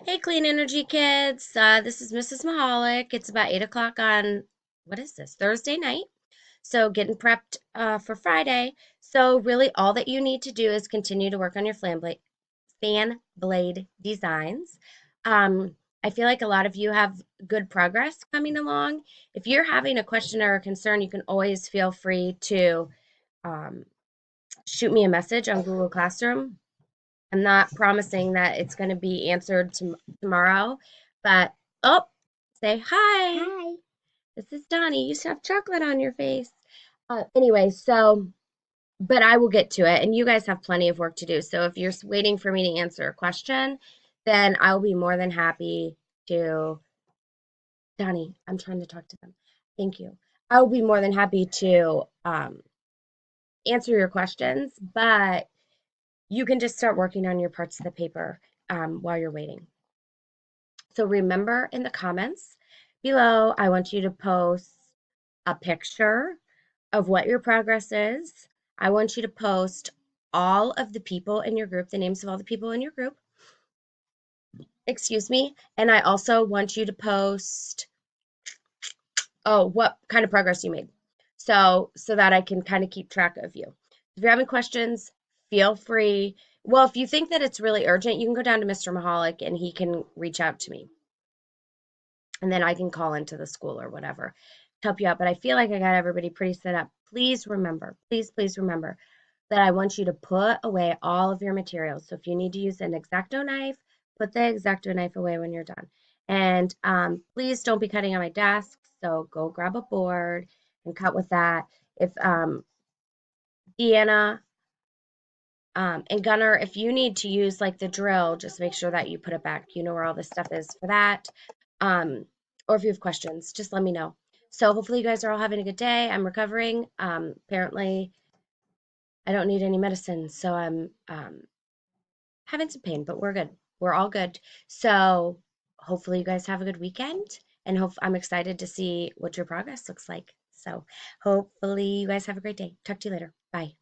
Hey, Clean Energy kids. This is Mrs. Mahalik. It's about 8 o'clock on, what is this, Thursday night. So, getting prepped for Friday. So, really, all that you need to do is continue to work on your fan blade designs. I feel like a lot of you have good progress coming along. If you're having a question or a concern, you can always feel free to um, shoot me a message on Google Classroom. I'm not promising that it's going to be answered tomorrow, but oh, say hi. Hi. This is Donnie. You still have chocolate on your face. Anyway, but I will get to it, and you guys have plenty of work to do. So if you're waiting for me to answer a question, then I'll be more than happy to. Donnie, I'm trying to talk to them. Thank you. I'll be more than happy to answer your questions, but you can just start working on your parts of the paper while you're waiting. So remember in the comments below, I want you to post a picture of what your progress is. I want you to post all of the people in your group, the names of all the people in your group, excuse me. And I also want you to post, oh, what kind of progress you made. So that I can kind of keep track of you. If you're having questions, feel free. Well, if you think that it's really urgent, you can go down to Mr. Mahalik and he can reach out to me. And then I can call into the school or whatever to help you out. But I feel like I got everybody pretty set up. Please remember, please remember that I want you to put away all of your materials. So if you need to use an X-Acto knife, put the X-Acto knife away when you're done. And please don't be cutting on my desk. So go grab a board and cut with that. If Deanna and Gunner, if you need to use like the drill, just make sure that you put it back. You know where all this stuff is for that. Um, or if you have questions, just let me know. So hopefully you guys are all having a good day. I'm recovering. Apparently I don't need any medicine, so I'm having some pain, but we're good. We're all good. So hopefully you guys have a good weekend, and I'm excited to see what your progress looks like. So hopefully you guys have a great day. Talk to you later. Bye.